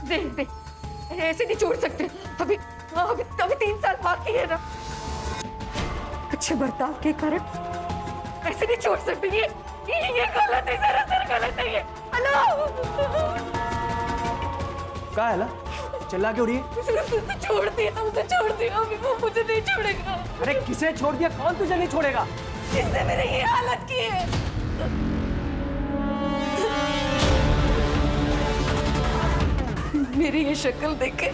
नहीं ऐसे नहीं छोड़ सकते। अभी अभी अभी 3 साल बाकी है ना। अच्छे बर्ताव के कारण ऐसे नहीं छोड़ सकते। ये गलत है, सरासर गलत है ये। हेलो क्या है? चिल्ला क्यों रही है? छोड़ दिया, उसे छोड़ दिया। अभी वो मुझे नहीं छोड़ेगा। अरे किसे छोड़ दिया? कौन तुझे नहीं छोड़ेगा? जिसने मेरे ये हालत की है। मेरी ये शक्ल देख के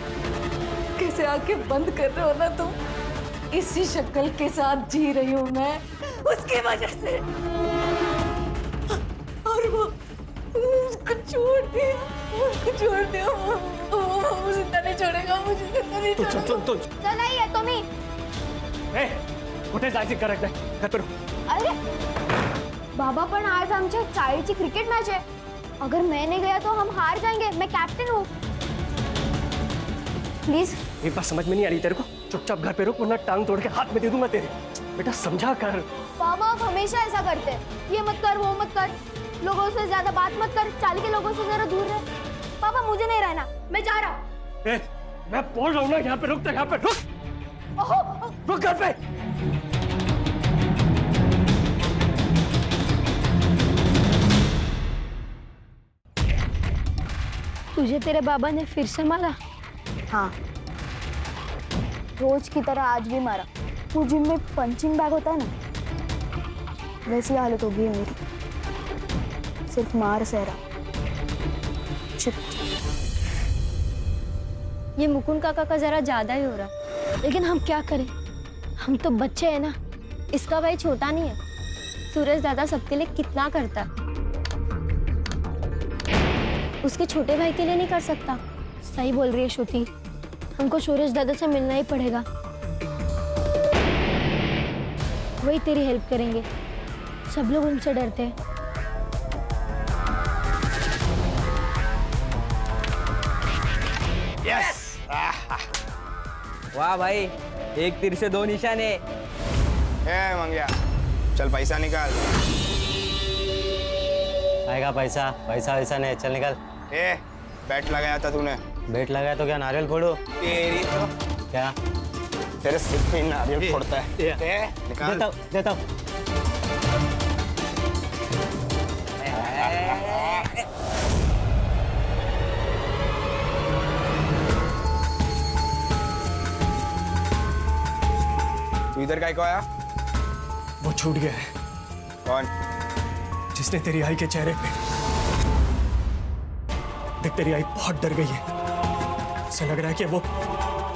कैसे आंखें बंद कर रहे हो ना तुम? इसी शक्ल के साथ जी रही हूँ मैं, उसकी वजह से। और वो उसको छोड़ दिया, उसको छोड़ दिया। वो जिंदा नहीं छोड़ेगा, मुझे जिंदा नहीं छोड़ेगा। चल आई है तुम्ही। कुठे जायचं करेक्ट नाही का करू? अरे बाबा, पण आज आमच्या शाळेची क्रिकेट मैच है। अगर मैं नहीं गया तो हम हार जाएंगे। मैं कैप्टन हूँ। प्लीज। एक बात समझ में नहीं आ रही तेरे को? चुपचाप घर पे रुक, वरना टांग तोड़ के हाथ में दे दूंगा तेरे। बेटा समझा कर। बाबा आप हमेशा ऐसा करते हैं, ये मत कर वो मत कर, लोगों से ज्यादा बात मत कर, चाल के लोगों से जरा दूर रह। पापा मुझे नहीं रहना, मैं जा रहा हूँ। मैं बोल रहा हूँ ना, यहाँ पे रुक, तो यहाँ पे रुक। रुक घर पे। तुझे तेरे बाबा ने फिर से मारा? हाँ, रोज की तरह आज भी मारा। वो जिम में पंचिंग बैग होता है ना, वैसी हालत हो गई है मेरी। सिर्फ मार सह रहा। चुप। ये मुकुंद काका का जरा ज्यादा ही हो रहा, लेकिन हम क्या करें? हम तो बच्चे हैं ना। इसका भाई छोटा नहीं है। सूरज दादा सबके लिए कितना करता है, उसके छोटे भाई के लिए नहीं कर सकता। सही बोल रही है श्रुति, हमको सूरज दादा से मिलना ही पड़ेगा। वही तेरी हेल्प करेंगे। सब लोग उनसे डरते हैं। यस! वाह भाई, एक तीर से 2 निशाने। मंगिया, चल पैसा निकाल। आएगा पैसा? पैसा वैसा नहीं, चल निकल। बैट लगाया था तूने। बेट लगाया तो क्या नारियल फोड़ो? तेरी तो क्या तेरे सिर पे नारियल फोड़ता है। निकाल। देता हूँ। तू इधर काय को आया? वो छूट गया है। कौन? जिसने तेरी आई के चेहरे पे देख, तेरी आई बहुत डर गई है। ऐसा लग रहा है कि वो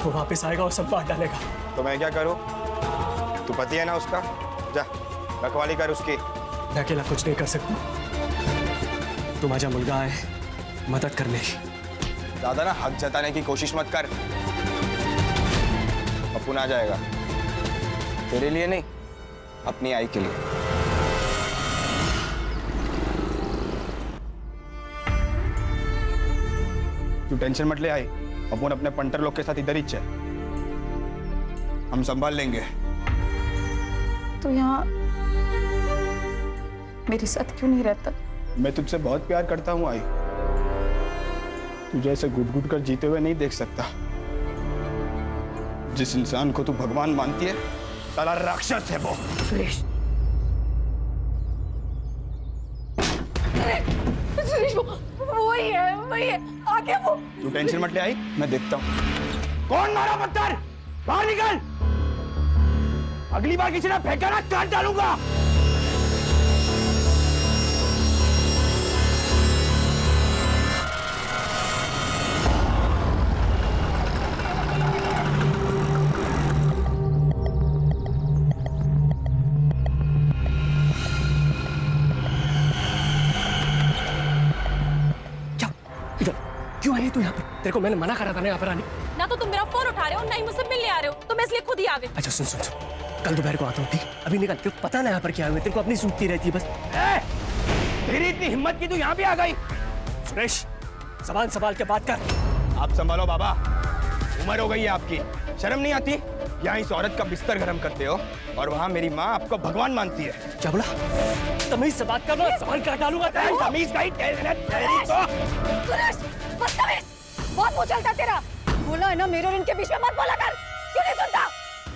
वापस आएगा और सब बांट डालेगा। तो मैं क्या करूं? तू पति है ना उसका, जा रखवाली कर उसकी। मैं अकेला कुछ नहीं कर सकता। तू माझा मुलगा है, मदद करने की। ज्यादा ना हक जताने की कोशिश मत कर। अपुन आ जाएगा, तेरे लिए नहीं, अपनी आई के लिए। तू टेंशन मत ले आई, अपन अपने पंटर लोग के साथ इधर ही चल, हम संभाल लेंगे। तो यहाँ मेरे साथ क्यों नहीं रहता? मैं तुझसे बहुत प्यार करता हूँ आई, तुझे ऐसे घुट घुट कर जीते हुए नहीं देख सकता। जिस इंसान को तू भगवान मानती है, साला राक्षस है वो। सुरेश, सुरेश वही है, आगे वो। तू टेंशन मत ले आई, मैं देखता हूँ। कौन मारा पत्थर? बाहर निकल। अगली बार किसी ने फेंका ना, काट डालूंगा। क्यों आई तू यहाँ पे? तेरे को मैंने मना करा था ना यहाँ पर आने। ना तो तुम मेरा फोन उठा रहे हो, ना ही मुझसे मिलने आ रहे हो, तो मैं इसलिए खुद ही आ गई। अच्छा सुन सुन सुन, कल दोपहर को आता हूँ, ठीक? अभी निकल। तेरे को पता ना यहाँ पर क्या हुआ, तेरे को अपनी सूखती रहती है बस। तेरी इतनी हिम्मत की तू यहाँ भी आ गई? सुरेश, ज़बान संभाल के बात कर। आप संभालो बाबा, उम्र हो गई है आपकी, शर्म नहीं आती? यहाँ इस औरत का बिस्तर गर्म करते हो और वहाँ मेरी माँ आपको भगवान मानती है। क्या बोला? तमीज से बात करना, सवाल काट डालूंगा। तमीज का ही तेरी तो। सुरेश, बदतमीज, बहुत चलता तेरा? बोला है ना मेरे और इनके बीच में मत बोला कर। क्यों नहीं सुनता?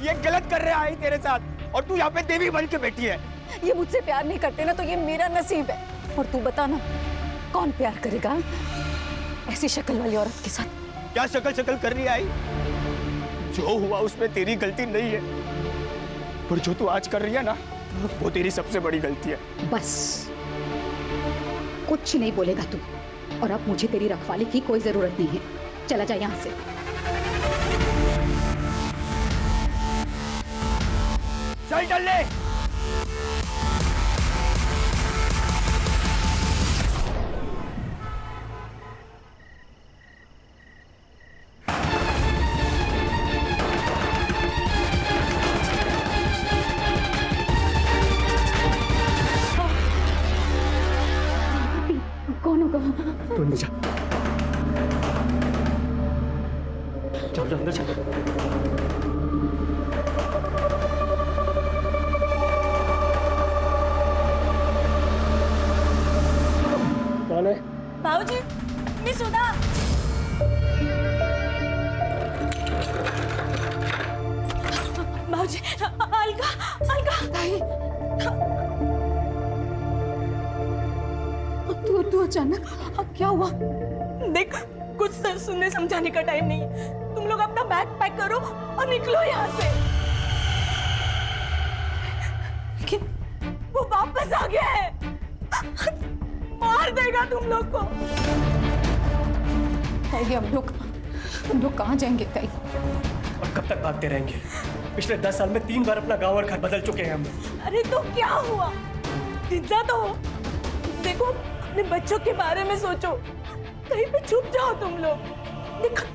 ये गलत कर रहे आई तेरे साथ, और तू यहाँ पे देवी बन के बैठी है। ये मुझसे प्यार नहीं करते ना तो ये मेरा नसीब है। और तू बता ना, कौन प्यार करेगा ऐसी शक्ल वाली औरत के साथ? क्या शक्ल कर रही आई? जो हुआ उसमें तेरी गलती नहीं है, पर जो तू आज कर रही है ना, वो तेरी सबसे बड़ी गलती है। बस कुछ नहीं बोलेगा तू, और अब मुझे तेरी रखवाली की कोई जरूरत नहीं है। चला जा यहाँ से। चल चल ले। कौन होगा? तू अंदर जा, जाओ जाओ अंदर जा। कौन है? भाऊजी, मैं सुधा। भाऊजी, अलका, तू अचानक क्या हुआ? देख, कुछ सुनने समझाने का टाइम नहीं है। तुम लोग अपना बैग पैक करो और निकलो यहाँ से। लेकिन वो वापस आ गया है, मार देगा तुम लोग को। ताई, हम लोग कहाँ जाएंगे ताई? और कब तक भागते रहेंगे? पिछले 10 साल में 3 बार अपना गांव और घर बदल चुके हैं हम। अरे तो क्या हुआ, जिंदा तो हो। देखो, अपने बच्चों के बारे में सोचो, कहीं पे छुप जाओ तुम लोग। देखो,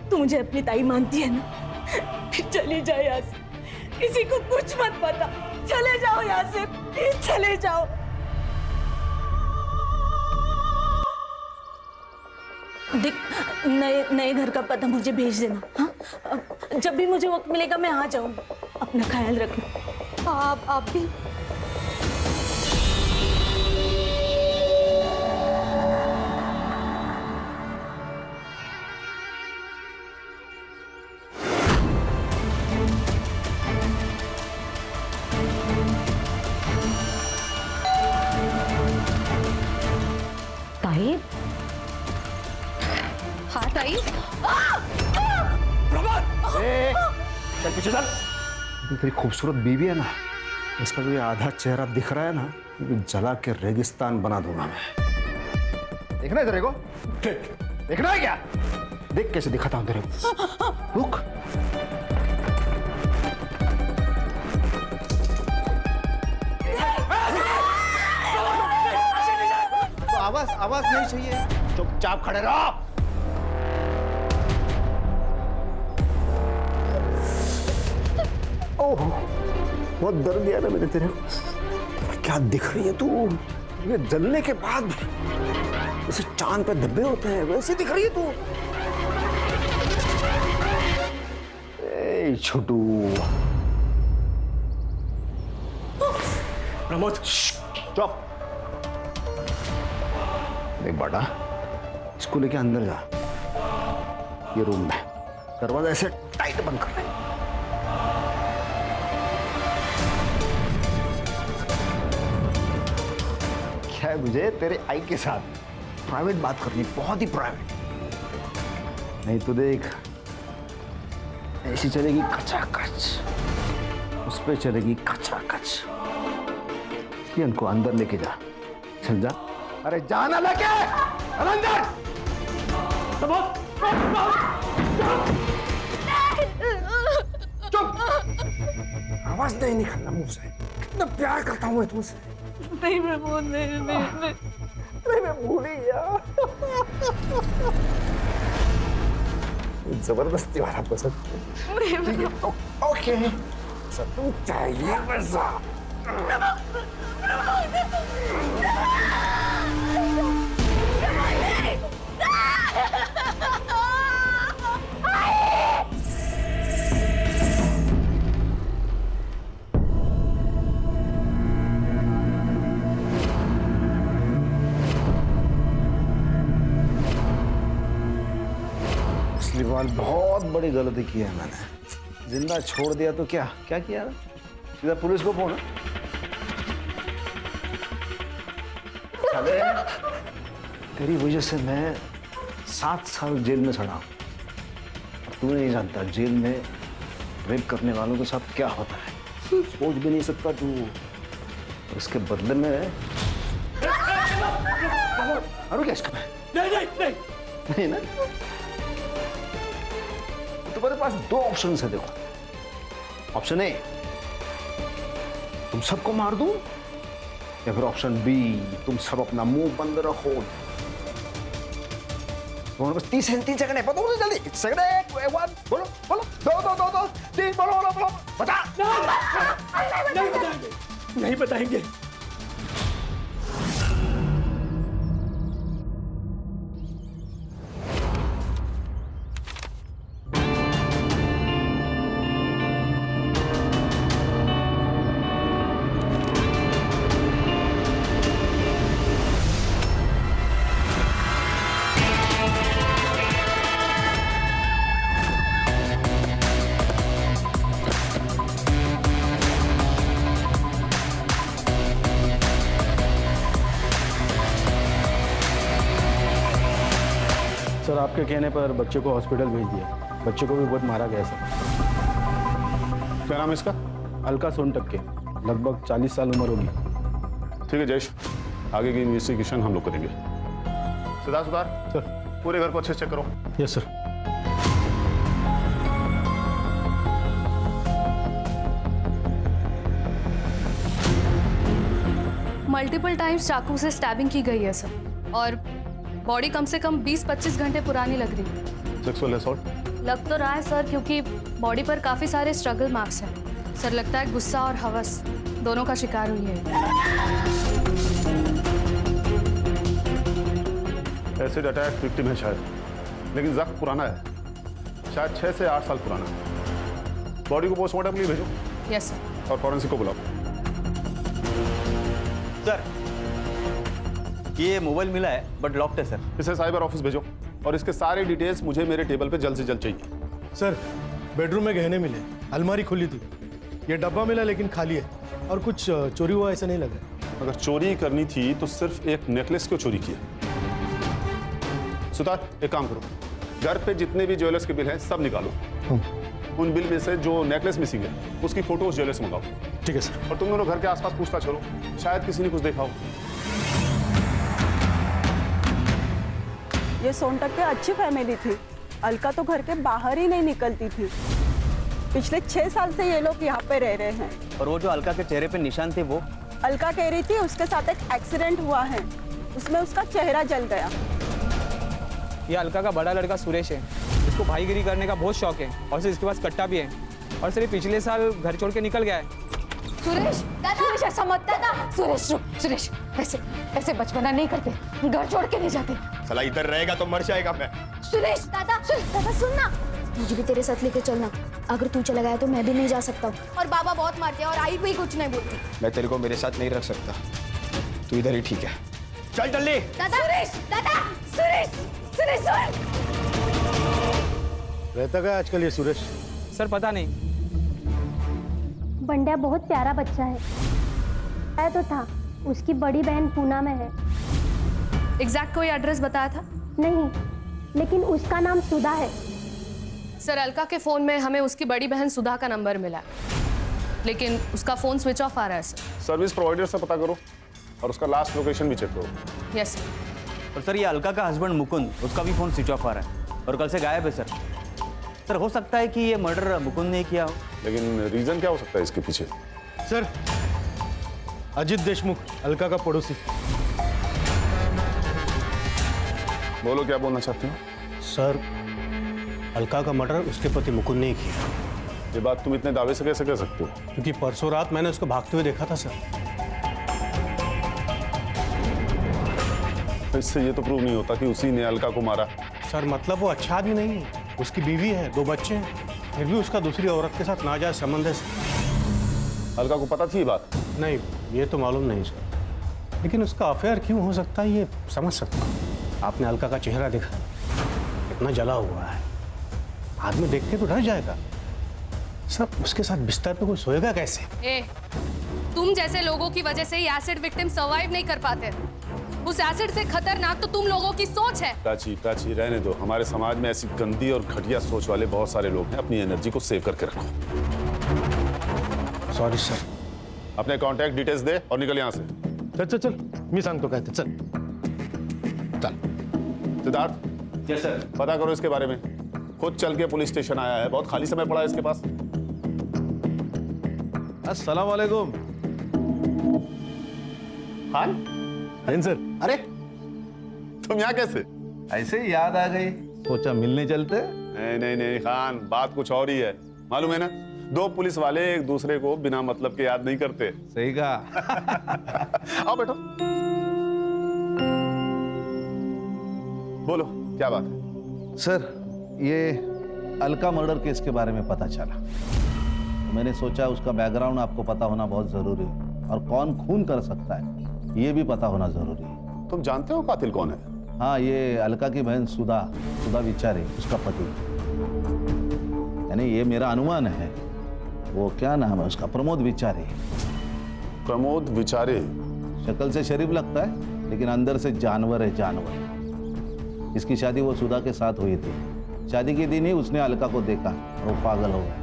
तू मुझे अपनी ताई मानती है ना, फिर चली जाओ यहाँ से। किसी को कुछ मत पता, चले जाओ यहाँ से, प्लीज चले जाओ। देख, नए घर का पता मुझे भेज देना। हाँ, जब भी मुझे वक्त मिलेगा मैं आ जाऊंगी। अपना ख्याल रखना। आप भी। ताई, हाँ ताई। चल पीछे चल। तेरी खूबसूरत बीवी है ना, इसका जो ये आधा चेहरा दिख रहा है ना, ये जला के रेगिस्तान बना दूंगा मैं। देखना है तेरे को? देखना है क्या? देख कैसे दिखाता हूं तेरे को। रुक। तो आवाज नहीं चाहिए, चुपचाप खड़े रहो। ओह, बहुत दर्द दिया ना मैंने तेरे को। क्या दिख रही है तू? ये जलने के बाद जैसे चांद पे धब्बे होते हैं वैसे दिख रही है तू। ए छोटू। प्रमोद, चुप। देख बेटा, इसको लेके अंदर जा। ये रूम में दरवाजा ऐसे टाइट बंद कर ले। क्या है, मुझे तेरे आई के साथ प्राइवेट बात करनी, बहुत ही प्राइवेट। नहीं तो देख, ऐसी चलेगी खचाखच, उस पे चलेगी खचाखच। इनको अंदर लेके जा। चल जा। अरे जाना लेके अंदर। चुप। आवाज नहीं निकलना मुंह से। कितना प्यार करता हूँ मैं तुमसे। नहीं प्रमोद, नहीं। मैं भूल ही गया। जबरदस्ती वाला पसंद। ओके, सब तुम चाहिए वैसा। श्रीमान, बहुत बड़ी गलती की है मैंने। जिंदा छोड़ दिया तो क्या क्या किया ना? सीधा पुलिस को फोन। चले, तेरी वजह से मैं 7 साल जेल में सड़ा हूं। तू नहीं जानता जेल में रेप करने वालों के साथ क्या होता है, सोच भी नहीं सकता तू। और इसके बदले में अरे क्या इसका नहीं ना, तुम्हारे पास 2 ऑप्शन है। देखो, ऑप्शन ए, तुम सबको मार दूं, या फिर ऑप्शन बी, तुम सब अपना मुंह बंद रखो। तुम्हारे पास 30 सेकंड है, बताओ जल्दी। सेकंड 1, बोलो बोलो, 2 3 बोलो, बता। नहीं बताएंगे। सर, आपके कहने पर बच्चे को हॉस्पिटल भेज दिया। बच्चे को भी बहुत मारा गया सर। क्या नाम है इसका? अलका सोनटक्के, लगभग 40 साल उम्र होगी। ठीक है जयेश, आगे की इन्वेस्टिगेशन हम लोग करेंगे। सुधार सर, पूरे घर को अच्छे से चेक करो। Yes sir. मल्टीपल टाइम्स चाकू से स्टैबिंग की गई है सर, और बॉडी कम से कम 20-25 घंटे पुरानी लग रही है। सेक्सुअल असॉल्ट लग तो रहा है सर, क्योंकि बॉडी पर काफी सारे स्ट्रगल मार्क्स हैं। सर लगता है गुस्सा और हवस दोनों का शिकार हुई है। एसिड अटैक विक्टिम है शायद, लेकिन जख्म पुराना है, शायद 6 से 8 साल पुराना है। बॉडी को पोस्टमार्टम के लिए भेजो। Yes sir. और फॉरेंसिक को बुलाओ। सर, ये मोबाइल मिला है बट लॉक्ड है सर। इसे साइबर ऑफिस भेजो और इसके सारे डिटेल्स मुझे मेरे टेबल पे जल्द से जल्द चाहिए। सर, बेडरूम में गहने मिले, अलमारी खुली थी, ये डब्बा मिला लेकिन खाली है, और कुछ चोरी हुआ ऐसा नहीं लगा। अगर चोरी करनी थी तो सिर्फ एक नेकलेस क्यों चोरी किया? सुतार, एक काम करो, घर पे जितने भी ज्वेलर्स के बिल हैं सब निकालो। उन बिल में से जो नेकलेस मिसिंग है उसकी फोटोज ज्वेलर्स मंगाओ। ठीक है सर। और तुम दोनों घर के आसपास पूछताछ करो, शायद किसी ने कुछ देखा हो। ये सोनटक्के अच्छी फैमिली थी। अलका तो घर के बाहर ही नहीं निकलती थी। पिछले 6 साल से ये लोग यहाँ पे रह रहे हैं। और वो जो अलका के चेहरे पे निशान थे, वो अलका कह रही थी उसके साथ एक एक्सीडेंट हुआ है, उसमें उसका चेहरा जल गया। ये अलका का बड़ा लड़का सुरेश है, इसको भाईगिरी करने का बहुत शौक है, और सर इसके पास कट्टा भी है। और सर ये पिछले साल घर छोड़ के निकल गया है। सुरेश, सुरेश ऐसा मत दादा। सुरेश ऐसे बचपना नहीं करते, घर छोड़ के नहीं जाते। साला इधर रहेगा तो मर जाएगा मैं। सुरेश दादा सुनना, मुझे भी तेरे साथ लेके चलना। अगर तू चला गया तो मैं भी नहीं जा सकता हूँ। और बाबा बहुत मारते हैं और आई भी कुछ नहीं बोलती। मैं तेरे को मेरे साथ नहीं रख सकता, तू इधर ही ठीक है। चल जल्दी। सुरेश रहता क्या आजकल ये सुरेश? सर पता नहीं। बंड्या बहुत प्यारा बच्चा है तो था। उसकी बड़ी बहन पूना में है। एग्जैक्ट कोई एड्रेस बताया था? नहीं, लेकिन उसका नाम सुधा है। सर अलका के फोन में हमें उसकी बड़ी बहन सुधा का नंबर मिला, लेकिन उसका फोन स्विच ऑफ आ रहा है सर। सर्विस प्रोवाइडर से पता करो और उसका लास्ट लोकेशन भी चेक करो। यस। और सर ये अलका का हस्बैंड मुकुंद, उसका भी फोन स्विच ऑफ आ रहा है और कल से गायब है सर। सर हो सकता है कि ये मर्डर मुकुंद ने किया हो। लेकिन रीजन क्या हो सकता है इसके पीछे? सर, अजित देशमुख, अलका का पड़ोसी। बोलो क्या बोलना चाहते हो? सर, अलका का मर्डर उसके पति मुकुंद ने ही किया। ये बात तुम इतने दावे से कैसे कह सकते हो? क्योंकि परसों रात मैंने उसको भागते हुए देखा था सर। इससे ये तो प्रूव नहीं होता कि उसी ने अलका को मारा। सर मतलब वो अच्छा आदमी नहीं है, उसकी बीवी है, 2 बच्चे हैं, फिर भी उसका दूसरी औरत के साथ नाजायज संबंध है सर। अलका को पता थी ये बात? नहीं, ये तो मालूम नहीं सर, लेकिन उसका अफेयर क्यों हो सकता है ये समझ सकता हूँ। आपने अलका का चेहरा देखा, कितना जला हुआ है। आदमी देख के तो डर जाएगा। सब उसके साथ बिस्तर पे कोई सोएगा कैसे? तुम जैसे लोगों की वजह से ये एसिड विक्टिम सर्वाइव नहीं कर पाते। उस एसिड से खतरनाक तो तुम लोगों की सोच है। प्राची रहने दो। हमारे समाज में ऐसी गंदी और घटिया सोच वाले बहुत सारे लोग हैं। अपनी एनर्जी को सेव करके रखो। Sorry sir. अपने कांटेक्ट डिटेल्स दे और निकल यहाँ से। चल मी सांगतो काय ते, चल सिद्धार्थ। Yes sir. पता करो इसके बारे में। खुद चल के पुलिस स्टेशन आया है। बहुत खाली समय पड़ा है इसके पास। अस्सलाम वालेकुम। खान सर। अरे तुम यहाँ कैसे? ऐसे ही याद आ गई, सोचा मिलने चलते। नहीं खान, बात कुछ और ही है। मालूम है ना, दो पुलिस वाले एक दूसरे को बिना मतलब के याद नहीं करते। सही कहा। आओ बैठो। बोलो क्या बात है? सर, ये अलका मर्डर केस के बारे में पता चला। मैंने सोचा उसका बैकग्राउंड आपको पता होना बहुत जरूरी है, और कौन खून कर सकता है ये भी पता होना जरूरी है। तुम जानते हो कातिल कौन है? हाँ, ये अलका की बहन सुधा विचारे, उसका पति। यानी ये मेरा अनुमान है। वो क्या नाम है उसका? प्रमोद विचारे। प्रमोद विचारे? शक्ल से शरीफ लगता है, लेकिन अंदर से जानवर है, जानवर। इसकी शादी वो सुधा के साथ हुई थी। शादी के दिन ही उसने अलका को देखा और वो पागल हो गया।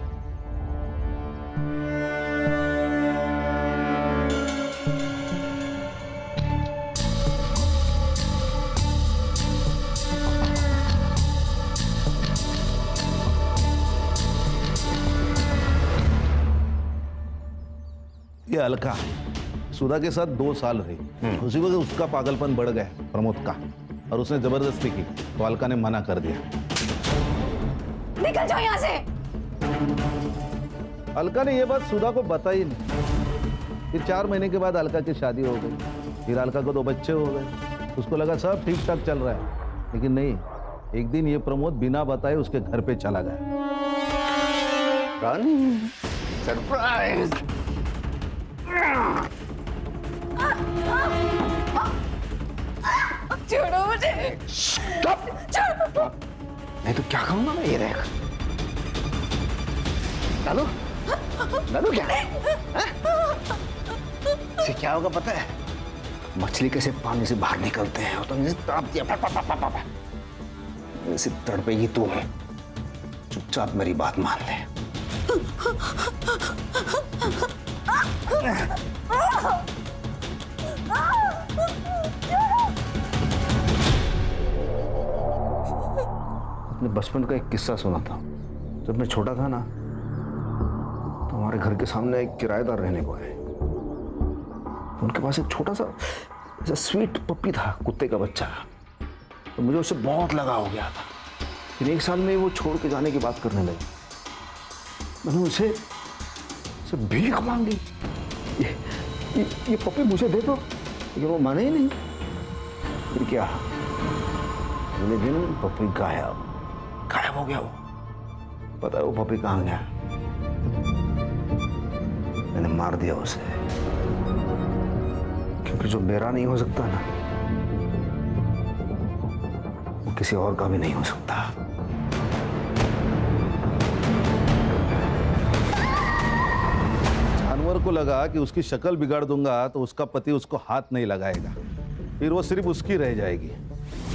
ये अलका सुधा के साथ 2 साल रही। उसी वक्त उसका पागलपन बढ़ गया प्रमोद का, और उसने जबरदस्ती की तो अलका ने मना कर दिया। निकल जाओ यहाँ से। अलका ने यह बात सुधा को बताई नहीं। फिर 4 महीने के बाद अलका की शादी हो गई। फिर अलका को 2 बच्चे हो गए। उसको लगा सब ठीक ठाक चल रहा है, लेकिन नहीं। एक दिन ये प्रमोद बिना बताए उसके घर पे चला गया। सरप्राइज। छोड़ो मुझे। छोड़ो। नहीं तो क्या करूंगा मैं? ये देख। डालो क्या? इसे क्या होगा पता है? मछली कैसे पानी से बाहर निकलते हैं, तो मुझे तड़प दिया। इसे तड़पेगी तू। चुपचाप मेरी बात मान ले। अपने बचपन का एक किस्सा सुना था। जब मैं छोटा था ना, तो हमारे घर के सामने एक किराएदार रहने को आए। उनके पास एक छोटा सा ऐसा स्वीट पप्पी था, कुत्ते का बच्चा। तो मुझे उससे बहुत लगाव हो गया था। फिर 1 साल में वो छोड़ के जाने की बात करने लगी। मैंने उसे भीख मांगी, ये पप्पी मुझे दे दो, लेकिन वो माने ही नहीं। फिर क्या, अगले दिन पप्पी गायब हो गया। वो पता है वो पप्पी कहाँ गया? मैंने मार दिया उसे, क्योंकि जो मेरा नहीं हो सकता ना, वो किसी और का भी नहीं हो सकता। जानवर को लगा कि उसकी शक्ल बिगाड़ दूंगा तो उसका पति उसको हाथ नहीं लगाएगा, फिर वो सिर्फ उसकी रह जाएगी।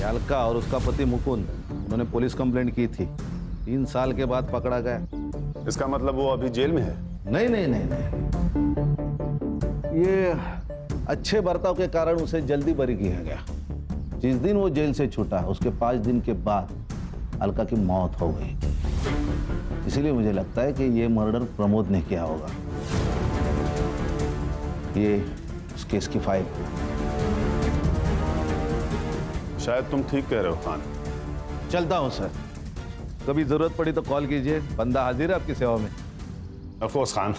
अलका और उसका पति मुकुंद, उन्होंने पुलिस कंप्लेंट की थी। 3 साल के बाद पकड़ा गया। इसका मतलब वो अभी जेल में है? नहीं। ये अच्छे बर्ताव के कारण उसे जल्दी बरी किया गया। जिस दिन वो जेल से छूटा, उसके 5 दिन के बाद अलका की मौत हो गई। इसीलिए मुझे लगता है कि ये मर्डर प्रमोद ने किया होगा। ये इस केस की फाइल। शायद तुम ठीक कह रहे हो खान। चलता हूं सर, कभी जरूरत पड़ी तो कॉल कीजिए। बंदा हाजिर है आपकी सेवा में। Of course Khan.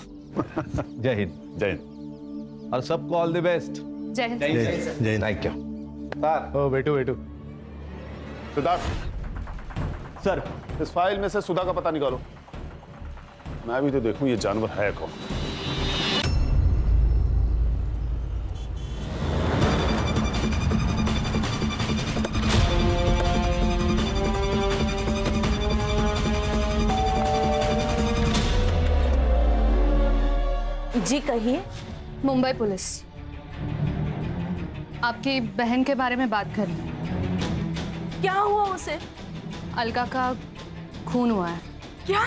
जय हिंद। जय हिंद। और सबको ऑल द बेस्ट। जय हिंद। जय हिंद। Thank you. ओ बेटू सिद्धार्थ सर, इस फाइल में से सुधा का पता निकालो। मैं भी तो देखूं ये जानवर है कौन। जी कहिए। मुंबई पुलिस आपकी बहन के बारे में बात कर रही है। क्या हुआ उसे? अलका का खून हुआ है। क्या?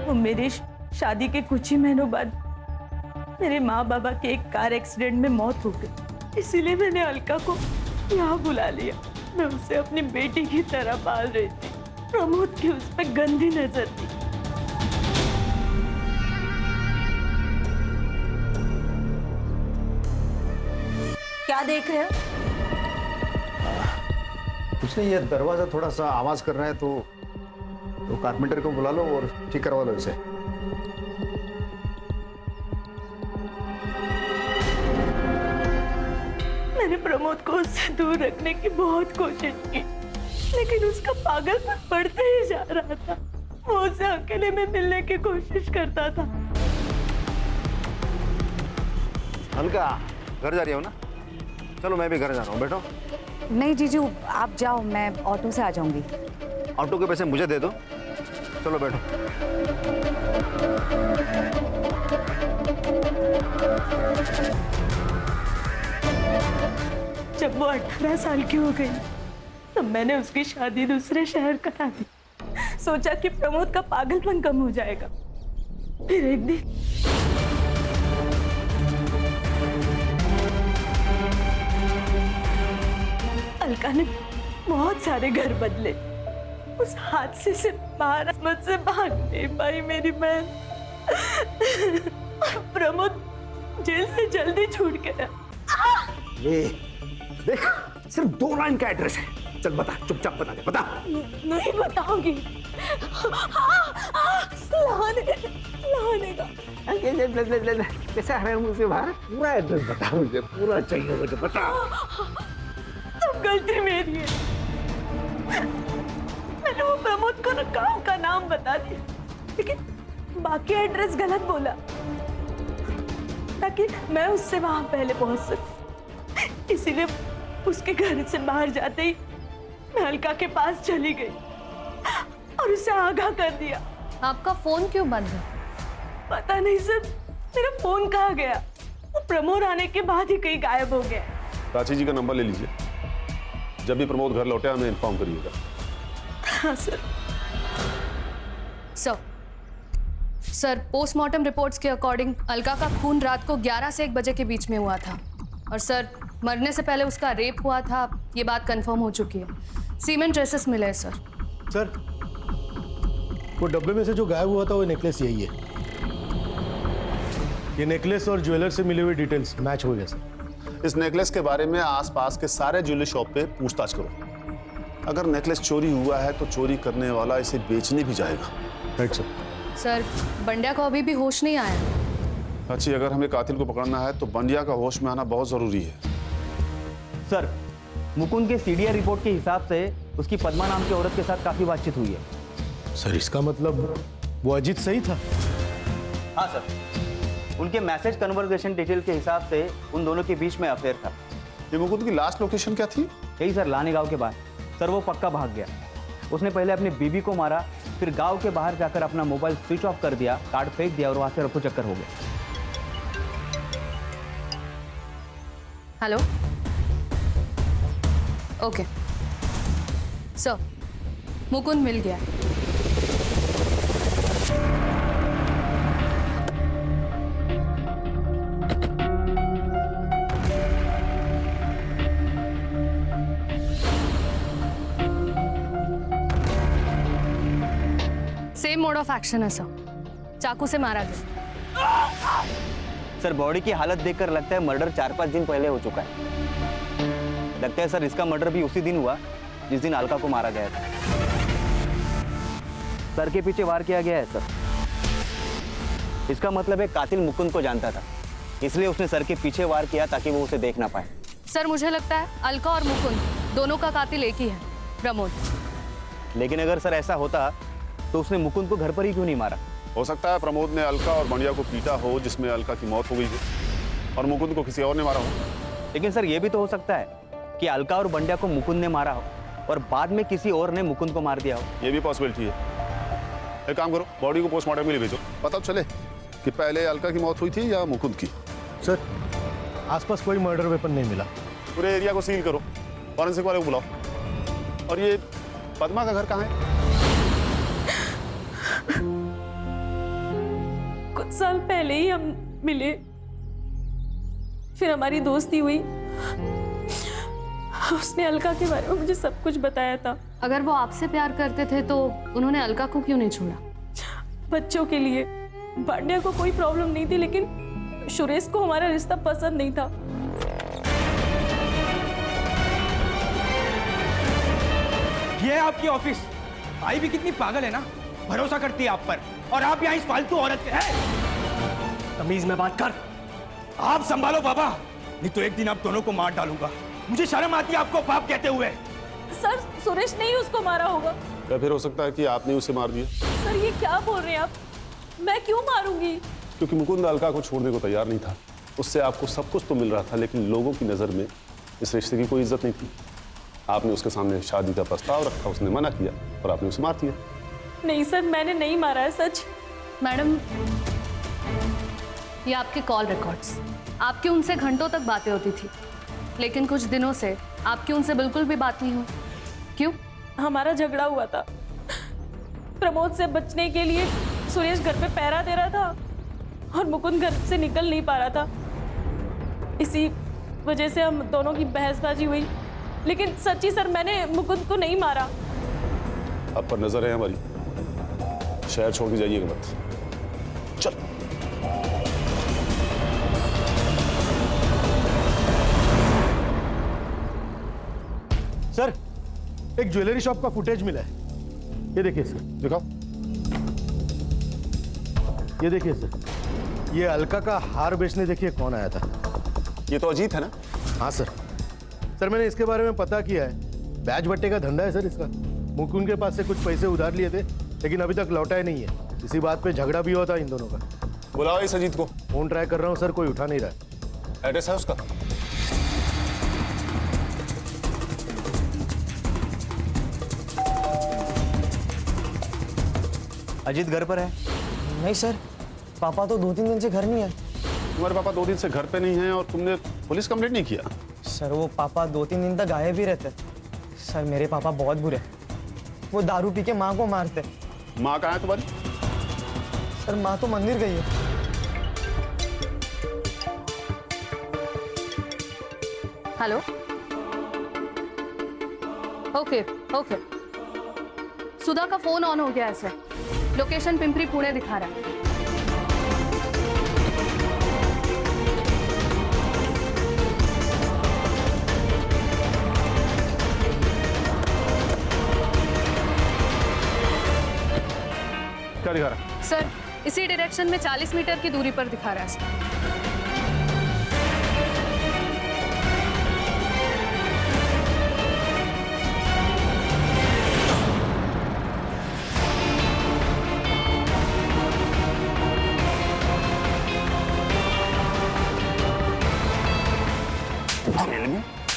वो मेरी शादी के कुछ ही महीनों बाद मेरे माँ बाबा के एक कार एक्सीडेंट में मौत हो गई, इसीलिए मैंने अलका को यहाँ बुला लिया। मैं उसे अपनी बेटी की तरह पाल रही थी। प्रमोद की उस पर गंदी नजर थी। क्या देख रहे हो? कुछ नहीं, ये दरवाजा थोड़ा सा आवाज कर रहा है तो कारपेंटर को बुला लो और ठीक करवा लो इसे। मैंने प्रमोद को उससे दूर रखने की बहुत कोशिश की, लेकिन उसका पागलपन बढ़ते ही जा रहा था। वो उसे अकेले में मिलने की कोशिश करता था। अलका, घर जा रही हो ना? चलो मैं भी घर जा रहा हूँ, बैठो। नहीं जीजू, आप जाओ, मैं ऑटो से आ जाऊंगी। ऑटो के पैसे मुझे दे दो। चलो बैठो। जब वो 18 साल की हो गई तब मैंने उसकी शादी दूसरे शहर करा दी। सोचा कि प्रमोद का पागलपन कम हो जाएगा। फिर एक दिन अलका ने बहुत सारे घर बदले। उस हादसे से बाहर मुझसे भाग नहीं पाई मेरी बहन। प्रमोद जेल से जल्दी छूट गया। ये देख, सिर्फ 2 लाइन का एड्रेस है। चल बता, चुपचाप बता दे, बता। नहीं बताऊंगी। लाने का कैसे आ रहे हैं मुझसे बाहर? पूरा एड्रेस बता मुझे, पूरा चाहिए मुझे, बता। अब गलती मेरी है। मैंने वो प्रमोद को गांव का नाम बता दिया, लेकिन बाकी एड्रेस गलत बोला ताकि मैं उससे वहां पहले पहुंच सकूं। इसीलिए उसके घर से बाहर जाते ही मैं अलका के पास चली गई और उसे आगाह कर दिया। आपका फोन क्यों बंद है? पता नहीं सर, मेरा फोन कहाँ गया। वो प्रमोद आने के बाद ही कहीं गायब हो गया। प्राची जी का नंबर ले लीजिए, जब भी प्रमोद घर लौटे हमें इन्फॉर्म करिएगा। हाँ सर। सर, पोस्टमार्टम रिपोर्ट्स के अकॉर्डिंग अलका का खून रात को 11 से 1 बजे के बीच में हुआ था और सर मरने से पहले उसका रेप हुआ था। ये बात कंफर्म हो चुकी है। सीमेंट ट्रेसेस मिले हैं सर। सर, वो डब्बे में से जो गायब हुआ था वो नेकलेस यही है। ये नेकलेस और ज्वेलर से मिली हुई डिटेल्स मैच हो गए सर। इस नेकलेस के बारे में आसपास के सारे ज्वेलरी शॉप पे पूछताछ करो। अगर नेकलेस चोरी हुआ है तो चोरी करने वाला इसे बेचने भी जाएगा। Right sir. सर, बंड्या को अभी भी होश नहीं आया। अच्छी, अगर हमें कातिल को पकड़ना है तो बंडिया का होश में आना बहुत जरूरी है। सर, मुकुंद के सीडीआर रिपोर्ट के हिसाब से उसकी पद्मा नाम की औरत के साथ काफी बातचीत हुई है। सर, इसका मतलब वो अजीत सही था? हाँ सर, उनके मैसेज कन्वर्सेशन डिटेल के हिसाब से उन दोनों के बीच में अफेयर था। ये मुकुंद की लास्ट लोकेशन क्या थी? यही सर, लाने गांव के बाहर। सर, वो पक्का भाग गया। उसने पहले अपनी बीवी को मारा, फिर गांव के बाहर जाकर अपना मोबाइल स्विच ऑफ कर दिया, कार्ड फेंक दिया और वहां से रफू चक्कर हो गया। हेलो, ओके सर, मुकुंद मिल गया। सेम मोड ऑफ एक्शन है सर, चाकू से मारा गया। सर, बॉडी की हालत देखकर लगता है मर्डर 4-5 दिन पहले हो चुका है। लगता है सर इसका मर्डर भी उसी दिन हुआ जिस दिन अलका को मारा गया था। सर के पीछे वार किया गया है सर। इसका मतलब है कातिल मुकुंद को जानता था, इसलिए उसने सर के पीछे वार किया ताकि वो उसे देख ना पाए। सर, मुझे लगता है अलका और मुकुंद दोनों का कातिल एक ही है, प्रमोद। लेकिन अगर सर ऐसा होता तो उसने मुकुंद को घर पर ही क्यों नहीं मारा? हो सकता है प्रमोद ने अलका और बंडिया को पीटा हो, जिसमें अलका की मौत हो गई हो और मुकुंद को किसी और ने मारा हो। लेकिन सर ये भी तो हो सकता है कि अलका और बंडिया को मुकुंद ने मारा हो और बाद में किसी और ने मुकुंद को मार दिया हो। ये भी पॉसिबिलिटी है। एक काम करो, बॉडी को पोस्टमार्टम के लिए भेजो, पता तो चले कि पहले अलका की मौत हुई थी या मुकुंद की। सर आसपास कोई मर्डर वेपन नहीं मिला। पूरे एरिया को सील करो, फॉरेंसिक वाले को बुलाओ। और ये पद्मा का घर कहाँ है? कुछ साल पहले ही हम मिले, फिर हमारी दोस्ती हुई। उसने अलका के बारे में मुझे सब कुछ बताया था। अगर वो आपसे प्यार करते थे तो उन्होंने अलका को क्यों नहीं छोड़ा? बच्चों के लिए। भांडिया को कोई प्रॉब्लम नहीं थी, लेकिन सुरेश को हमारा रिश्ता पसंद नहीं था। ये है आपकी ऑफिस। आई भी कितनी पागल है ना, भरोसा करती है आप पर, और आप यहाँ इस फालतू औरत के हैं। तमीज में बात कर। आप संभालो बाबा, नहीं तो एक दिन आप दोनों को मार डालूंगा। मुझे शर्म आती है आपको बाप कहते हुए। सर सुरेश ने ही उसको मारा होगा। या फिर हो सकता है कि आपने उसे मार दिया। सर ये क्या बोल रहे हैं आप? मैं क्यों मारूंगी? क्योंकि मुकुंद अलका को छोड़ने को तैयार नहीं था। उससे आपको सब कुछ तो मिल रहा था, लेकिन लोगों की नज़र में इस रिश्ते की कोई इज्जत नहीं थी। आपने उसके सामने शादी का प्रस्ताव रखा, उसने मना किया और आपने उसे मार दिया। नहीं सर, मैंने नहीं मारा है, सच। मैडम ये आपके कॉल रिकॉर्ड्स, आपकी उनसे घंटों तक बातें होती थी, लेकिन कुछ दिनों से आपकी उनसे बिल्कुल भी बात नहीं हुई। क्यों? हमारा झगड़ा हुआ था। प्रमोद से बचने के लिए सुरेश घर पे पहरा दे रहा था और मुकुंद घर से निकल नहीं पा रहा था। इसी वजह से हम दोनों की बहसबाजी हुई। लेकिन सच्ची सर, मैंने मुकुंद को नहीं मारा। आप पर नजर है हमारी। शहर छोड़ के जाइएगा मत। चल। सर एक ज्वेलरी शॉप का फुटेज मिला है, ये देखिए सर। दिखाओ। ये देखिए सर, ये अलका का हार बेचने देखिए कौन आया था। ये तो अजीत है ना? हाँ सर। सर मैंने इसके बारे में पता किया है, बैच बट्टे का धंधा है सर इसका। मुकुंद के पास से कुछ पैसे उधार लिए थे, लेकिन अभी तक लौटाए नहीं है। इसी बात पे झगड़ा भी हुआ था इन दोनों का। बुलाओ इस अजीत को। फोन ट्राई कर रहा हूँ सर, कोई उठा नहीं रहा है। एड्रेस है उसका? अजीत घर पर है? नहीं सर, पापा तो 2-3 दिन से घर नहीं है। तुम्हारे पापा 2 दिन से घर पे नहीं हैं और तुमने पुलिस कंप्लेंट नहीं किया? सर वो पापा 2-3 दिन तक गायब ही रहते। सर मेरे पापा बहुत बुरे, वो दारू पी के माँ को मारते। माँ कहाँ है तुम्हारी? सर माँ तो मंदिर गई है। Hello, okay okay. सुधा का फोन ऑन हो गया है सर। लोकेशन पिंपरी पुणे दिखा रहा है। क्या दिखा रहा है? सर इसी डायरेक्शन में 40 मीटर की दूरी पर दिखा रहा है सर।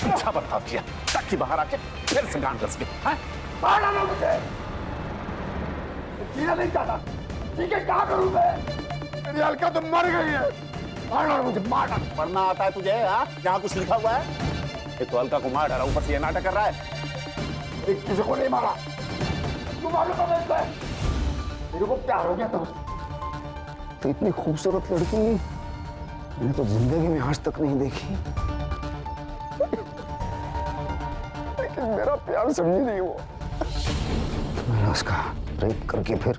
अच्छा बर्ताव किया ताकि बाहर आके फिर से गांड रस के। मार डालो मुझे। जीना नहीं चाहता, ठीक है? क्या करूं मैं? मेरी अलका तो मर गई है। मार डालो मुझे, मार डालो। पढ़ना आता है तुझे? हाँ, यहाँ कुछ लिखा हुआ है? ये तो अलका को मार डाला, ऊपर से ये नाटक कर रहा है। एक किसी को नहीं मारा। तू मालूम है मुझे? मेरे को प्यार हो गया तो इतनी खूबसूरत लड़की मैंने तो जिंदगी में आज तक नहीं देखी। लेकिन मेरा प्यार समझी नहीं वो। तो मैंने उसका रेप करके फिर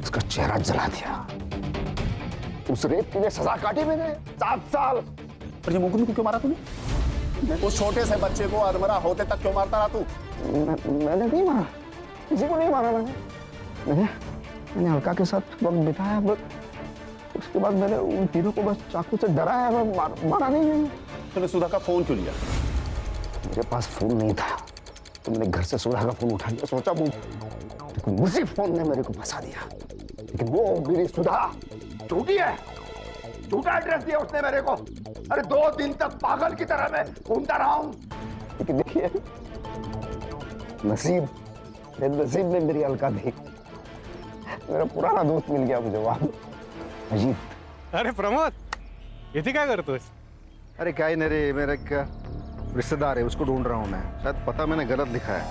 उसका चेहरा जला दिया। उस रेप के लिए सजा काटी मैंने 7 साल। पर ये मुकुंद को क्यों मारा तूने? उस छोटे से बच्चे को अधमरा होते तक क्यों मारता रहा तू? मैंने नहीं मारा, किसी को नहीं मारा। मैंने अलका के साथ वक्त बिताया, बस उसके बाद मैंने उन तीनों को बस चाकू से डराया, मारा नहीं मैंने। तूने सुधा का फोन क्यों लिया? मेरे पास फोन नहीं था, तो मैंने घर से सुधा का फोन उठा लिया। सोचा वो, लेकिन उसी फोन ने मेरे को फंसा दिया। लेकिन वो मेरी सुधा झूठी है, झूठा एड्रेस दिया उसने मेरे को। अरे 2 दिन तक पागल की तरह मैं घूमता रहा हूं। लेकिन देखिए नसीब ने मेरी अलका दी। मेरा पुराना दोस्त मिल गया मुझे वहां। अजीत। अरे प्रमोद, इथे काय करतोस? अरे क्या ही नहीं रे, मेरा एक रिश्तेदार है, उसको ढूंढ रहा हूँ मैं। शायद पता मैंने गलत लिखा है।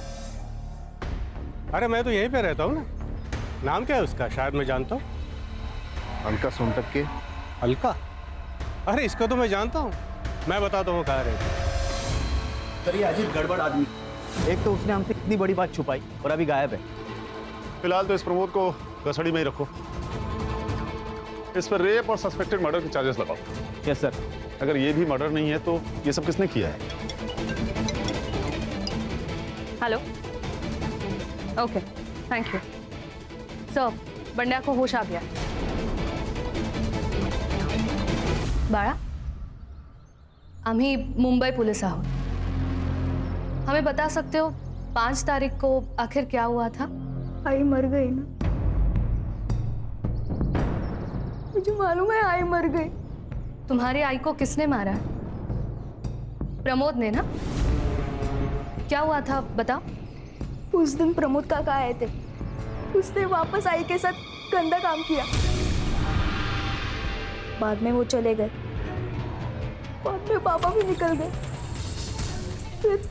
अरे मैं तो यहीं पे रहता हूँ ना। नाम क्या है उसका? शायद मैं जानता हूँ। अलका सोनटक्के। अलका? अरे इसको तो मैं जानता हूँ। मैं बताता हूँ कहाँ रहता। सर ये अजीत गड़बड़ आदमी, एक तो उसने हमसे कितनी बड़ी बात छुपाई और अभी गायब है। फिलहाल तो इस प्रमोद को कस्टडी में ही रखो। इस पर रेप और सस्पेक्टेड मर्डर के चार्जेस लगाओ। Yes sir. अगर ये भी मर्डर नहीं है तो ये सब किसने किया है? Hello, okay, thank you sir. Bandya को होश आ गया। बाळा, आम्ही मुंबई पुलिस आहोत। हमें बता सकते हो 5 तारीख को आखिर क्या हुआ था? आई मर गई ना, मुझे मालूम है आई मर गई। तुम्हारी आई को किसने मारा? प्रमोद ने ना? क्या हुआ था बताओ। उस दिन प्रमोद काका आए थे, उसने वापस आई के साथ गंदा काम किया। बाद में वो चले गए, बाद में पापा भी निकल गए। फिर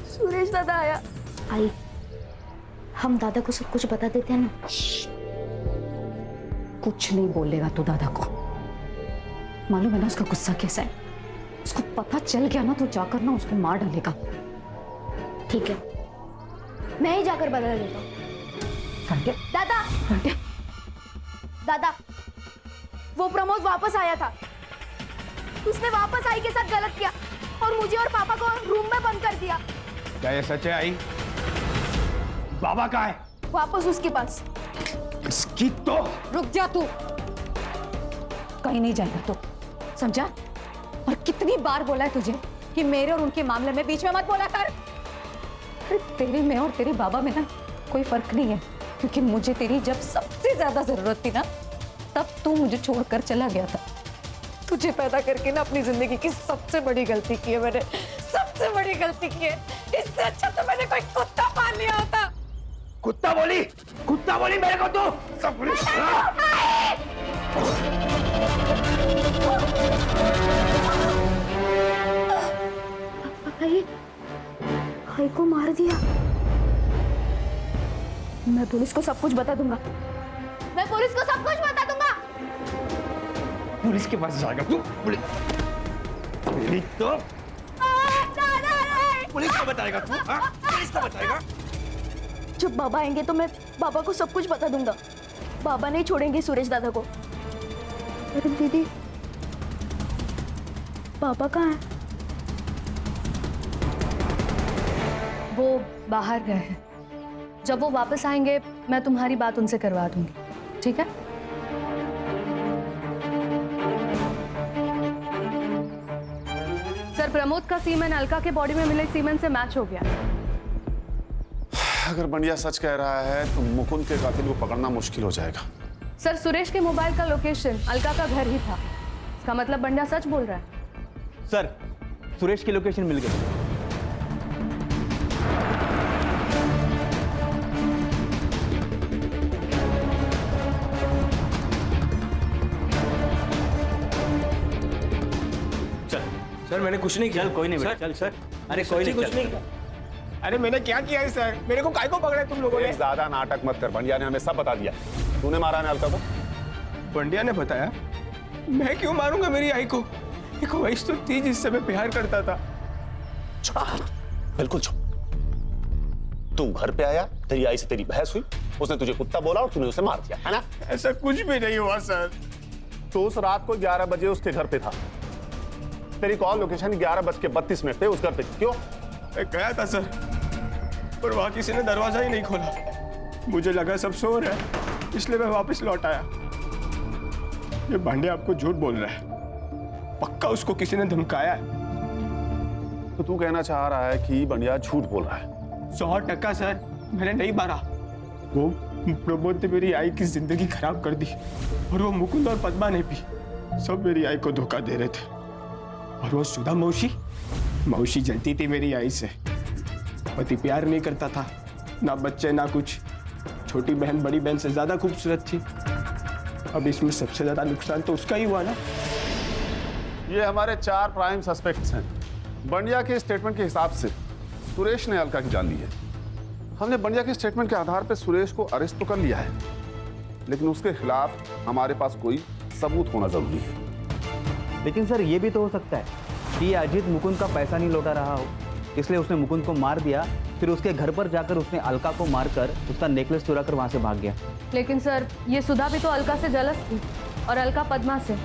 सुरेश दादा आया। आई, हम दादा को सब कुछ बता देते हैं ना। कुछ नहीं बोलेगा तो दादा को, मालूम है ना उसका गुस्सा कैसा है। उसको पता चल गया ना तो जाकर ना उसको मार डालेगा। ठीक है, मैं ही जाकर बदला देता हूँ। दादा, दादा, वो प्रमोद वापस आया था। उसने वापस आई के साथ गलत किया और मुझे और पापा को रूम में बंद कर दिया। क्या ये सच है आई? बाबा कहाँ है? वापस उसके पास। इसकी तो रुक जा तू, कहीं नहीं जाएगा तो, समझा? और कितनी बार बोला है तुझे कि मेरे और उनके मामले में बीच में मत बोला कर। अरे तेरे में और तेरे बाबा में ना कोई फर्क नहीं है, क्योंकि मुझे तेरी जब सबसे ज्यादा जरूरत थी ना तब तू मुझे छोड़कर चला गया था। तुझे पैदा करके ना अपनी जिंदगी की सबसे बड़ी गलती की है मैंने, सबसे बड़ी गलती की है। इससे अच्छा तो मैंने कोई कुत्ता पाल लिया होता। कुत्ता बोली मेरे को तू? सब भाई को मार दिया। मैं पुलिस को सब कुछ बता दूंगा। मैं पुलिस को सब कुछ बता दूंगा। पुलिस के पास जाएगा तू? पुलिस तो पुलिस को बताएगा तू? पुलिस को बताएगा? जब बाबा आएंगे तो मैं बाबा को सब कुछ बता दूंगा। बाबा नहीं छोड़ेंगे सुरेश दादा को। अरे दीदी, बाबा कहाँ है? वो बाहर गए हैं। जब वो वापस आएंगे मैं तुम्हारी बात उनसे करवा दूंगी, ठीक है? सर, प्रमोद का सीमेन अलका के बॉडी में मिले सीमेन से मैच हो गया। अगर बंडिया सच कह रहा है तो मुकुंद के कातिल को पकड़ना मुश्किल हो जाएगा। सर, सुरेश के मोबाइल का लोकेशन अलका का घर ही था। इसका मतलब बंडिया सच बोल रहा है। सर, सुरेश की लोकेशन मिल गई। सर मैंने कुछ नहीं किया। चल कोई नहीं बेटा, चल सर। अरे कोई नहीं, कुछ नहीं। अरे मैंने क्या किया है सर? मेरे को काय को पकड़ा है तुम लोगों ने? ज्यादा नाटक मत कर, बंडिया ने हमें सब बता दिया। तूने मारा ना अलका को? बंडिया ने बताया। मैं क्यों मारूंगा मेरी आई को? एक वैश तो थी जिससे मैं प्यार करता था। बिल्कुल चुप। तू घर पे आया, तेरी आई से तेरी बहस हुई, उसने तुझे कुत्ता बोला और तूने उसे मार दिया, है ना? ऐसा कुछ भी नहीं हुआ सर। तो उस रात को 11 बजे उसके घर पे था। तेरी कॉल लोकेशन 11:32 पे उस घर पे। क्यों? मैं गया था सर, पर वहां किसी ने दरवाजा ही नहीं खोला। मुझे लगा सब सो रहे हैं, इसलिए मैं वापस लौट आया। ये भांडे आपको झूठ बोल रहा है। पक्का उसको किसी ने धमकाया है। तो तू कहना चाह रहा है कि बंडिया झूठ बोल रहा है? 100% सर, मैंने नहीं मारा। वो प्रमोद ने मेरी आई की जिंदगी खराब कर दी, और वो मुकुंद और पद्मा ने भी सब मेरी आई को धोखा दे रहे थे। और वो सुधा मौसी जलती थी मेरी आई से। पति प्यार नहीं करता था, ना बच्चे ना कुछ। छोटी बहन बड़ी बहन से ज्यादा खूबसूरत थी। अब इसमें सबसे ज्यादा नुकसान तो उसका ही हुआ ना। ये हमारे 4 प्राइम सस्पेक्ट्स हैं। बंडिया के स्टेटमेंट के हिसाब से सुरेश ने अलका की जान ली है। हमने बंडिया के स्टेटमेंट के आधार पर सुरेश को अरेस्ट तो कर लिया है, लेकिन उसके खिलाफ हमारे पास कोई सबूत होना जरूरी है। लेकिन सर ये भी तो हो सकता है कि अजीत मुकुंद का पैसा नहीं लौटा रहा हो, इसलिए उसने मुकुंद को मार दिया, फिर उसके घर पर जाकर उसने अलका को मारकर उसका नेकलेस चुरा कर वहां से भाग गया। लेकिन सर ये सुधा भी तो अलका से जलस थी और अलका पद्मा से।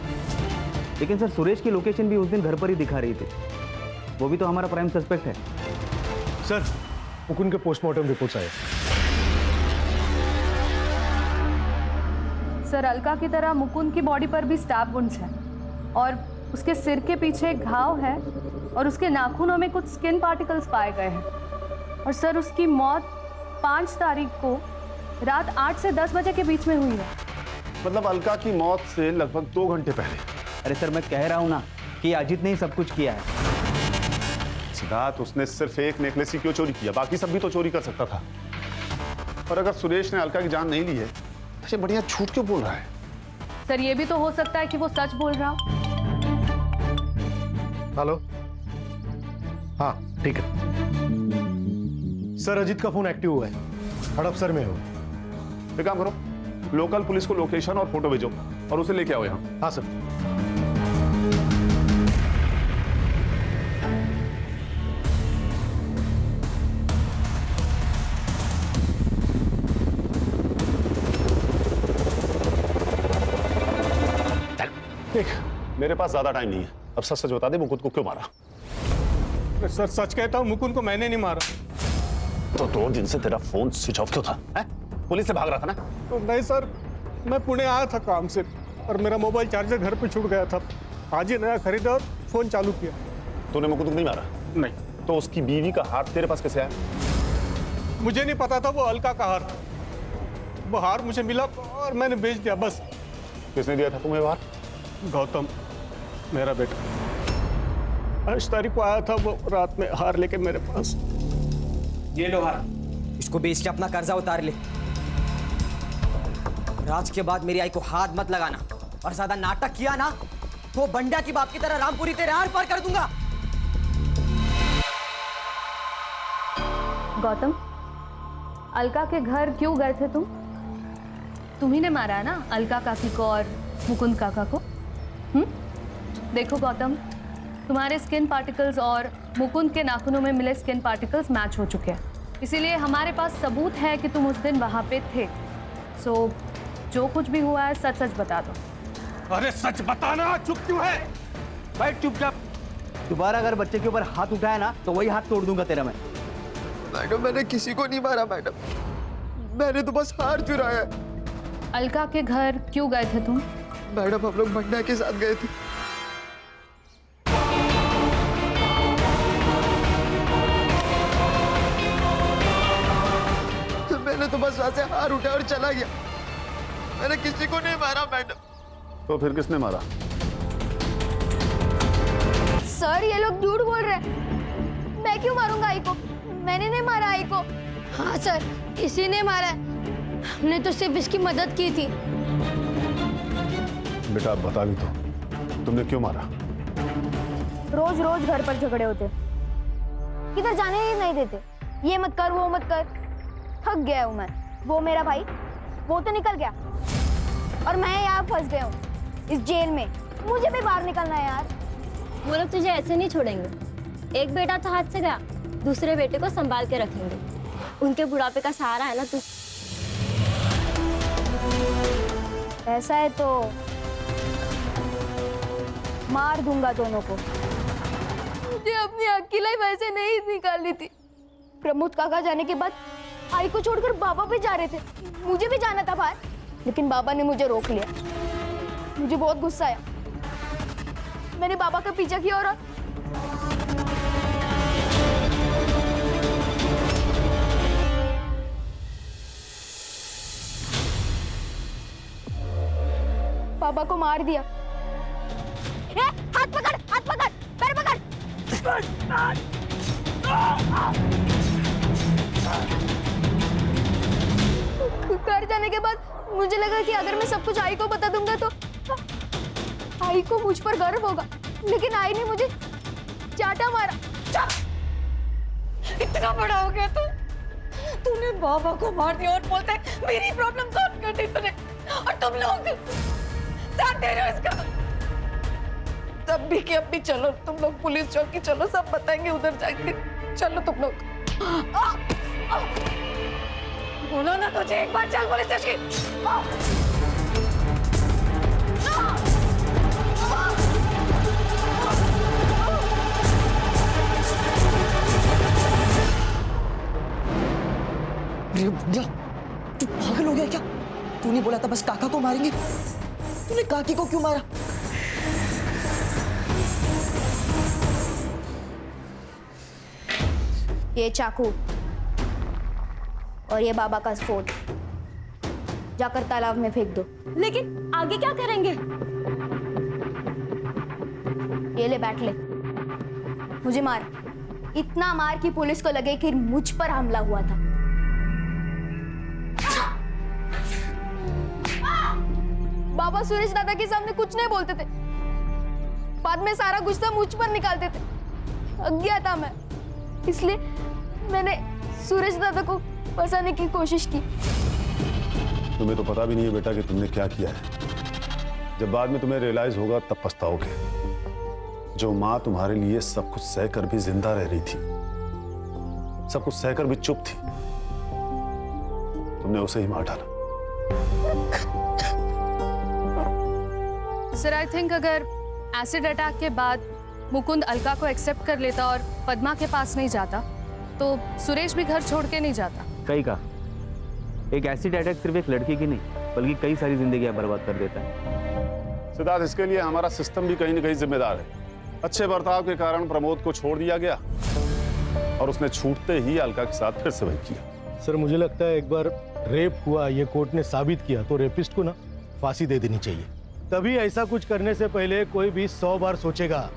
लेकिन सर सुरेश की लोकेशन भी उस दिन घर पर ही दिखा रही थी, वो भी तो हमारा प्राइम सस्पेक्ट है। सर मुकुंद के पोस्टमार्टम रिपोर्ट्स आए। सर अलका की तरह मुकुंद की बॉडी पर भी स्टैब वुंड्स हैं और उसके सिर के पीछे एक घाव है और उसके नाखूनों में कुछ स्किन पार्टिकल्स पाए गए हैं। और सर उसकी मौत 5 तारीख को रात 8 से 10 बजे के बीच में हुई है। मतलब अलका की मौत से लगभग 2 घंटे पहले। अरे सर मैं कह रहा हूँ ना कि अजीत ने ही सब कुछ किया है। सिद्धार्थ, उसने सिर्फ एक नेकलेस ही क्यों चोरी किया? बाकी सब भी तो चोरी कर सकता था। और अगर सुरेश ने अलका की जान नहीं ली है तो ये बढ़िया झूठ क्यों बोल रहा है? सर ये भी तो हो सकता है कि वो सच बोल रहा हो। हेलो, हाँ ठीक है सर, अजीत का फोन एक्टिव हुआ है, हड़पसर में हो। एक काम करो, लोकल पुलिस को लोकेशन और फोटो भेजो और उसे लेके आओ यहाँ। हाँ सर। देख, मेरे पास ज्यादा टाइम नहीं है, अब सच सच बता दे मुकुंद को क्यों मारा? सर सच कहता हूँ, मुकुंद को मैंने नहीं मारा। तो 2 दिन से तेरा फोन स्विच ऑफ क्यों था? है? पुलिस से भाग रहा था ना? तो नहीं सर, मैं पुणे आया था काम से और मेरा मोबाइल चार्जर घर पे छूट गया था। आज ही नया खरीदा और फोन चालू किया। तूने मुकुंद को नहीं मारा? नहीं। तो उसकी बीवी का हार तेरे पास कैसे आया? मुझे नहीं पता था वो अलका का हार था। वो हार मुझे मिला और मैंने बेच दिया बस। किसने दिया था तुम्हें हार? गौतम, मेरा बेटा। 8 तारीख को आया था वो रात में हार लेके मेरे पास। ये लो हार, इसको बेच के अपना कर्जा उतार ले। आज के बाद मेरी आई को हाथ मत लगाना और ज्यादा नाटक किया ना तो बंडा की बाप की तरह रामपुरी तेरे आर पार कर दूंगा। गौतम, अलका के घर क्यों गए थे तुम? तुम्ही ने मारा है ना अलका काकी को और मुकुंद काका को? देखो गौतम, तुम्हारे स्किन पार्टिकल्स और मुकुंद के नाखूनों में मिले स्किन पार्टिकल्स मैच हो चुके हैं, इसीलिए हमारे पास सबूत है कि तुम उस दिन वहां पे थे। सो जो कुछ भी हुआ है सच सच बता दो। अरे सच बताना, चुप क्यों है? बैठ चुपचाप। दोबारा अगर बच्चे के ऊपर हाथ उठाया ना तो वही हाथ तोड़ दूंगा तेरा मैं। मैडम मैंने किसी को नहीं मारा मैडम, मैंने तो बस हार चुराया। अलका के घर क्यों गए थे तुम? मैडम हम लोग बंडा के साथ गए थे। मैंने तो बस वहां से हार उठाया और चला गया, मैंने किसी को नहीं मारा मैडम। तो फिर किसने मारा? सर ये लोग झूठ बोल रहे हैं। मैं क्यों मारूंगा आई को? मैंने नहीं मारा आई को। हाँ सर, किसी ने मारा है, हमने तो सिर्फ इसकी मदद की थी। बेटा बता भी तो, तुमने क्यों मारा? रोज रोज घर पर झगड़े होते, किधर जाने ही नहीं देते। ये मत कर, वो मत कर। थक गया हूँ मैं। वो मेरा भाई, वो तो निकल गया और मैं यहाँ फंस गया हूँ इस जेल में। मुझे भी बाहर निकलना है यार। वो लोग तुझे ऐसे नहीं छोड़ेंगे। एक बेटा तो हाथ से गया, दूसरे बेटे को संभाल के रखेंगे। उनके बुढ़ापे का सहारा है ना तू। ऐसा है तो मार दूंगा दोनों को। मुझे अपनी अकेलाई वैसे नहीं निकालनी थी। प्रमोद काका जाने के बाद आई को छोड़कर बाबा भी जा रहे थे। मुझे भी जाना था बाहर, लेकिन बाबा ने मुझे रोक लिया। मुझे बहुत गुस्सा आया, मैंने बाबा का पीछा किया और बाबा को मार दिया। ए, हाथ पकड़, हाथ पकड़, पैर पकड़। के बाद मुझे लगा कि अगर मैं सब कुछ आई को बता दूंगा तो आई को मुझ पर गर्व होगा, लेकिन आई ने मुझे चाटा मारा। इतना बड़ा हो गया तूने बाबा को मार दिया और बोलते मेरी प्रॉब्लम सॉल्व कर दी तूने, और तुम लोग साथ दे रहे हो इसका। तब भी कि अब भी चलो तुम लोग पुलिस चौकी, चलो सब बताएंगे उधर जाके, चलो तुम लोग। बोलो ना तुझे एक बार, चल पुलिस स्टेशन। अरे बुढ़िया, तू पागल हो गया क्या? तूने बोला था बस काका को मारेंगे, तूने काकी को क्यों मारा? ये चाकू और ये बाबा का फोन जाकर तालाब में फेंक दो। लेकिन आगे क्या करेंगे? ये ले, बैठ ले, मुझे मार, इतना मार कि पुलिस को लगे कि मुझ पर हमला हुआ था। बाबा सुरेश दादा के सामने कुछ नहीं बोलते थे, बाद में सारा गुस्सा मुझ पर निकालते थे। थक गया था मैं, इसलिए मैंने सुरेश दादा को फंसाने की कोशिश की। तुम्हें तो पता भी नहीं है बेटा कि तुमने क्या किया है। जब बाद में तुम्हें रियलाइज होगा तब पछताओगे। जो माँ तुम्हारे लिए सब कुछ सहकर भी जिंदा रह रही थी, सब कुछ सहकर भी चुप थी, तुमने उसे ही मार डाला। सर आई थिंक अगर एसिड अटैक के बाद मुकुंद अलका को एक्सेप्ट कर लेता और पद्मा के पास नहीं जाता तो सुरेश भी घर छोड़ के नहीं जाता। कहीं का एक एसिड अटैक सिर्फ एक लड़की की नहीं बल्कि कई सारी जिंदगियां बर्बाद कर देता है। सिद्धार्थ, इसके लिए हमारा सिस्टम भी कहीं ना कहीं जिम्मेदार है। अच्छे बर्ताव के कारण प्रमोद को छोड़ दिया गया और उसने छूटते ही अलका के साथ फिर से वही किया। सर मुझे लगता है एक बार रेप हुआ, ये कोर्ट ने साबित किया, तो रेपिस्ट को ना फांसी दे देनी चाहिए। तभी ऐसा कुछ करने से पहले कोई भी 100 बार सोचेगा